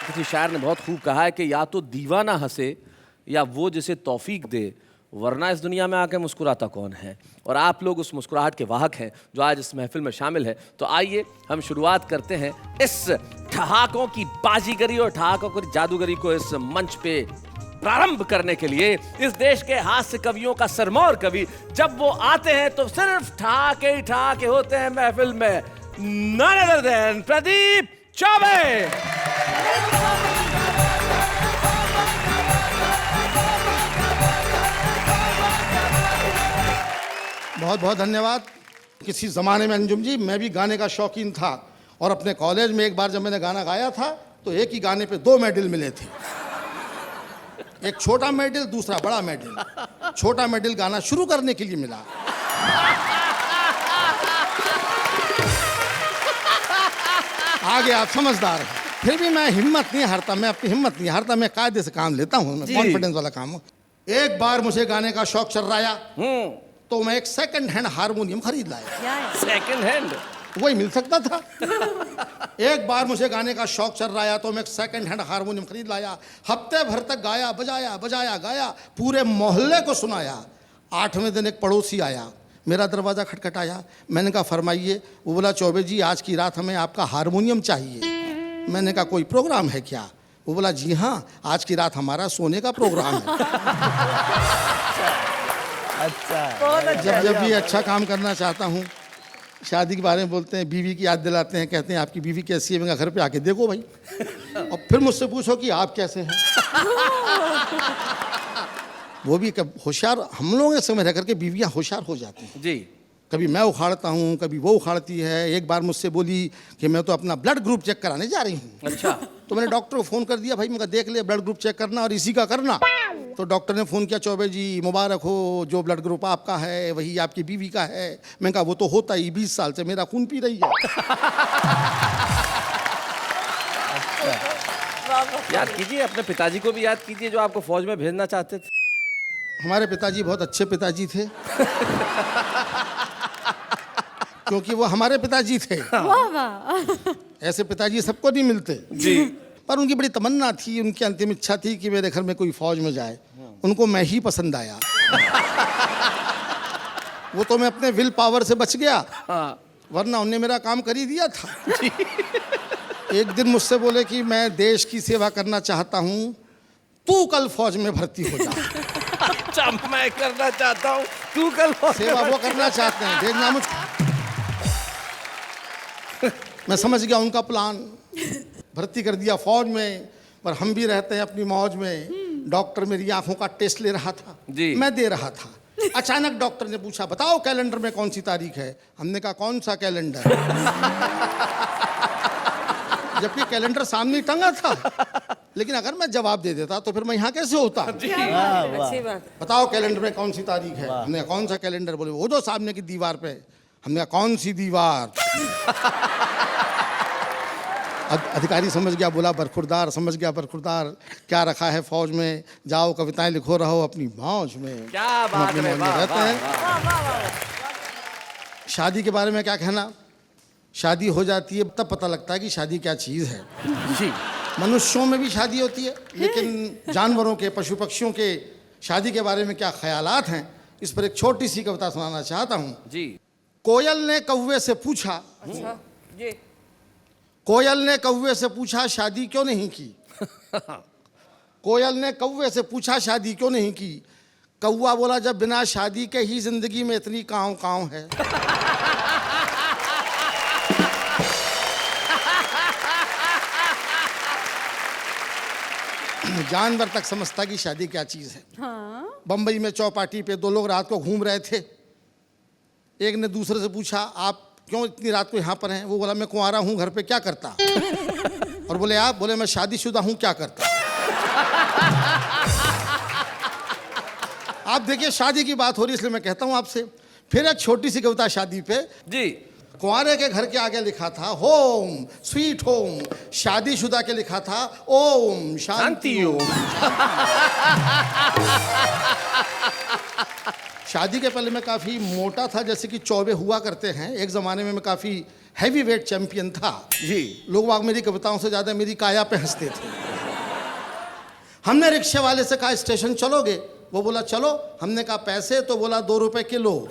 किसी शायर ने बहुत खूब कहा है कि या तो दीवाना हंसे या वो जिसे तौफीक दे, वरना इस दुनिया में आके मुस्कुराता कौन है। और आप लोग उस मुस्कुराहट के वाहक हैं जो आज इस महफिल में शामिल है। तो आइए हम शुरुआत करते हैं इस ठहाकों की बाजीगरी और ठहाकों की जादूगरी को इस मंच पे प्रारंभ करने के लिए। इस देश के हास्य कवियों का सरमौर कवि जब वो आते हैं तो सिर्फ ठहाके ही ठहाके होते हैं महफिल में। None other than Pradeep Choubey. बहुत बहुत धन्यवाद। किसी ज़माने में अंजुम जी मैं भी गाने का शौकीन था और अपने कॉलेज में एक बार जब मैंने गाना गाया था तो एक ही गाने पे 2 मेडल मिले थे, एक छोटा मेडल दूसरा बड़ा मेडल। छोटा मेडल गाना शुरू करने के लिए मिला। आगे आप समझदार हैं, फिर भी मैं हिम्मत नहीं हारता, मैं अपनी हिम्मत नहीं हारता, मैं कायदे से काम लेता हूँ, मैं कॉन्फिडेंस वाला काम हूँ। एक बार मुझे गाने का शौक चल रहा तो मैं एक सेकंड हैंड हारमोनियम खरीद लाया। सेकंड हैंड वही मिल सकता था। एक बार मुझे गाने का शौक चल रहा तो मैं एक सेकंड हैंड हारमोनियम खरीद लाया। हफ्ते भर तक गाया बजाया बजाया गाया, पूरे मोहल्ले को सुनाया। 8वें दिन एक पड़ोसी आया, मेरा दरवाज़ा खटखटाया। मैंने कहा फरमाइए। वो बोला चौबे जी आज की रात हमें आपका हारमोनियम चाहिए। मैंने कहा कोई प्रोग्राम है क्या? वो बोला जी हाँ, आज की रात हमारा सोने का प्रोग्राम है। अच्छा, जब भी अच्छा काम करना चाहता हूँ, शादी के बारे में बोलते हैं, बीवी की याद दिलाते हैं, कहते हैं आपकी बीवी कैसी है? मैं घर पे आके देखो भाई, और फिर मुझसे पूछो कि आप कैसे हैं। वो भी होशियार, हम लोग समय रह करके बीवियाँ होशियार हो जाती हैं जी। कभी मैं उखाड़ता हूँ, कभी वो उखाड़ती है। एक बार मुझसे बोली कि मैं तो अपना ब्लड ग्रुप चेक कराने जा रही हूँ। अच्छा। तो मैंने डॉक्टर को फ़ोन कर दिया, भाई मैं देख ले ब्लड ग्रुप चेक करना और इसी का करना। तो डॉक्टर ने फ़ोन किया, चौबे जी मुबारक हो, जो ब्लड ग्रुप आपका है वही आपकी बीवी का है। मैंने कहा वो तो होता ही, 20 साल से मेरा खून पी रही है। याद कीजिए, अपने पिताजी को भी याद कीजिए जो आपको फौज में भेजना चाहते थे। हमारे पिताजी बहुत अच्छे पिताजी थे। क्योंकि वो हमारे पिताजी थे। ऐसे पिताजी सबको नहीं मिलते जी। पर उनकी बड़ी तमन्ना थी, उनकी अंतिम इच्छा थी कि मेरे घर में कोई फौज में जाए। उनको मैं ही पसंद आया। वो तो मैं अपने विल पावर से बच गया, वरना उन्होंने मेरा काम कर ही दिया था। एक दिन मुझसे बोले कि मैं देश की सेवा करना चाहता हूँ, तू कल फौज में भर्ती हो जा। अच्छा, मैं करना चाहता हूँ, तू कल सेवा वो करना चाहते हैं, भेजना मुझ। मैं समझ गया उनका प्लान, भर्ती कर दिया फौज में। पर हम भी रहते हैं अपनी मौज में। डॉक्टर मेरी आंखों का टेस्ट ले रहा था जी। मैं दे रहा था। अचानक डॉक्टर ने पूछा बताओ कैलेंडर में कौन सी तारीख है? हमने कहा कौन सा कैलेंडर? जबकि कैलेंडर सामने टंगा था। लेकिन अगर मैं जवाब दे देता तो फिर मैं यहाँ कैसे होता? अच्छी बात। बताओ कैलेंडर में कौन सी तारीख है? हमने कहा कौन सा कैलेंडर? बोले वो जो सामने की दीवार पे। हमने कहा कौन सी दीवार? अधिकारी समझ गया, बोला बरखुरदार। समझ गया बरखुरदार, क्या रखा है फौज में? जाओ कविताएं लिखो, रहो अपनी मौज में। क्या बात है, रहते हैं। शादी के बारे में क्या कहना? शादी हो जाती है तब पता लगता है कि शादी क्या चीज़ है। जी। मनुष्यों में भी शादी होती है, लेकिन जानवरों के, पशु पक्षियों के शादी के बारे में क्या ख्यालात हैं, इस पर एक छोटी सी कविता सुनाना चाहता हूँ। जी। कोयल ने कौवे से पूछा। अच्छा जी। कोयल ने कौवे से पूछा शादी क्यों नहीं की? कोयल ने कौवे से पूछा शादी क्यों नहीं की? कौवा बोला जब बिना शादी के ही जिंदगी में इतनी काँव काँव है। जानवर तक समझता कि शादी क्या चीज है। हाँ? बंबई में चौपाटी पे 2 लोग रात को घूम रहे थे। एक ने दूसरे से पूछा आप क्यों इतनी रात को यहाँ पर हैं? वो बोला मैं कुंवारा हूँ, घर पे क्या करता? और बोले आप? बोले मैं शादीशुदा हूँ, क्या करता? आप देखिए शादी की बात हो रही, इसलिए मैं कहता हूँ आपसे। फिर एक छोटी सी कविता शादी पे। जी। कुंवारे के घर के आगे लिखा था होम स्वीट होम, शादीशुदा के लिखा था ओम शांति ओम। शादी के पहले मैं काफ़ी मोटा था, जैसे कि चौबे हुआ करते हैं। एक ज़माने में मैं काफ़ी हैवी वेट चैंपियन था जी। लोग वाग मेरी कविताओं से ज्यादा मेरी काया पे हंसते थे। हमने रिक्शे वाले से कहा स्टेशन चलोगे? वो बोला चलो। हमने कहा पैसे? तो बोला 2 रुपए किलो।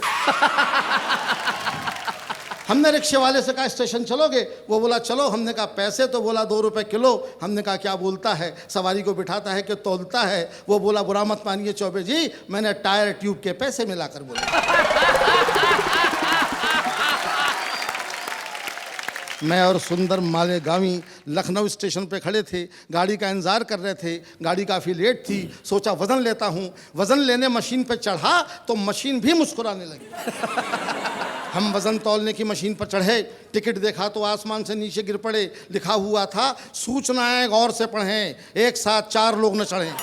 हमने रिक्शे वाले से कहा स्टेशन चलोगे? वो बोला चलो। हमने कहा पैसे? तो बोला 2 रुपए किलो। हमने कहा क्या बोलता है, सवारी को बिठाता है कि तौलता है? वो बोला बुरा मत मानिए चौबे जी, मैंने टायर ट्यूब के पैसे मिलाकर बोला। मैं और सुंदर मालेगामी लखनऊ स्टेशन पे खड़े थे, गाड़ी का इंतजार कर रहे थे। गाड़ी काफ़ी लेट थी, सोचा वज़न लेता हूँ। वज़न लेने मशीन पे चढ़ा तो मशीन भी मुस्कुराने लगी। हम वज़न तौलने की मशीन पर चढ़े, टिकट देखा तो आसमान से नीचे गिर पड़े। लिखा हुआ था सूचनाएं गौर से पढ़ें, एक साथ 4 लोग न चढ़ें।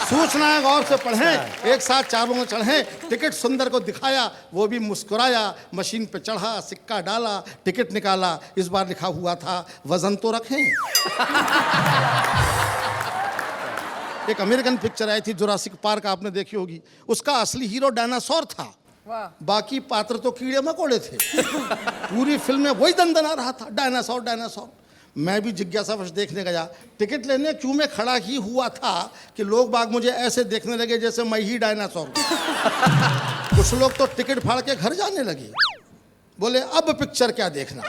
सूचनाएं गौर से पढ़ें, एक साथ 4 लोग न चढ़ें। टिकट सुंदर को दिखाया, वो भी मुस्कुराया। मशीन पे चढ़ा, सिक्का डाला, टिकट निकाला। इस बार लिखा हुआ था वजन तो रखें। एक अमेरिकन पिक्चर आई थी जुरासिक पार्क, आपने देखी होगी। उसका असली हीरो डायनासोर था, वाह। बाकी पात्र तो कीड़े मकोड़े थे। पूरी फिल्म में वही दंदना रहा था, डायनासोर डायनासोर। मैं भी जिज्ञासावश देखने गया। टिकट लेने क्यों में खड़ा ही हुआ था कि लोग बाग मुझे ऐसे देखने लगे जैसे मैं ही डायनासोर हूं। कुछ लोग तो टिकट फाड़ के घर जाने लगे, बोले अब पिक्चर क्या देखना।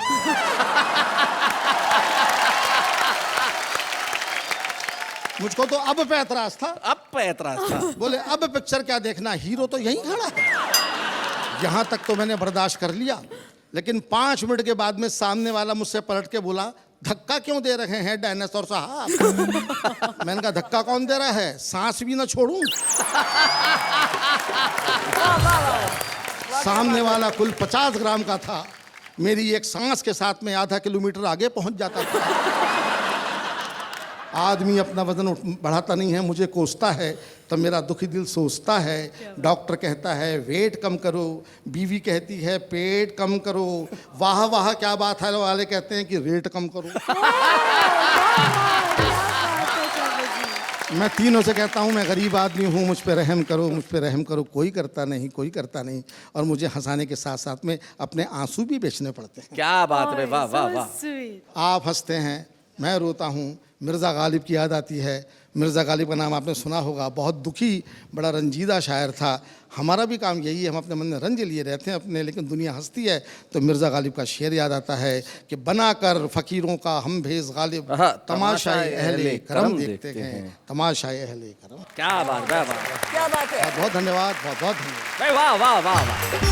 मुझको तो अब पे एतराज था, अब पे एतराज था। बोले अब पिक्चर क्या देखना, हीरो तो यहीं खड़ा है। यहां तक तो मैंने बर्दाश्त कर लिया, लेकिन 5 मिनट के बाद में सामने वाला मुझसे पलट के बोला धक्का क्यों दे रहे हैं डायनासोर साहब? मैंने कहा धक्का कौन दे रहा है, सांस भी ना छोड़ूं। सामने वाला कुल 50 ग्राम का था, मेरी एक सांस के साथ में आधा किलोमीटर आगे पहुंच जाता था। आदमी अपना वजन बढ़ाता नहीं है, मुझे कोसता है, तब मेरा दुखी दिल सोचता है। डॉक्टर कहता है वेट कम करो, बीवी कहती है पेट कम करो, वाह वाह क्या बात है वाले कहते हैं कि रेट कम करो। मैं तीनों से कहता हूँ मैं गरीब आदमी हूँ, मुझ पे रहम करो, मुझ पे रहम करो। कोई करता नहीं, कोई करता नहीं। और मुझे हंसाने के साथ साथ में अपने आंसू भी बेचने पड़ते हैं। क्या बात है, वाह वाह वाह। आप हंसते हैं, मैं रोता हूँ। मिर्ज़ा गालिब की याद आती है। मिर्ज़ा गालिब का नाम आपने सुना होगा, बहुत दुखी, बड़ा रंजीदा शायर था। हमारा भी काम यही है, हम अपने मन में रंज लिए रहते हैं अपने, लेकिन दुनिया हंसती है तो मिर्ज़ा गालिब का शेर याद आता है कि बनाकर फ़कीरों का हम भेज गालिब, तमाशाए अहले करम देखते हैं, तमाशाए अहले करम। क्या बात, वाह वाह, क्या बात है। बहुत धन्यवाद, बहुत बहुत धन्यवाद। वाह वाह वाह वाह।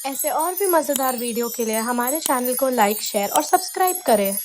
ऐसे और भी मज़ेदार वीडियो के लिए हमारे चैनल को लाइक, शेयर और सब्सक्राइब करें।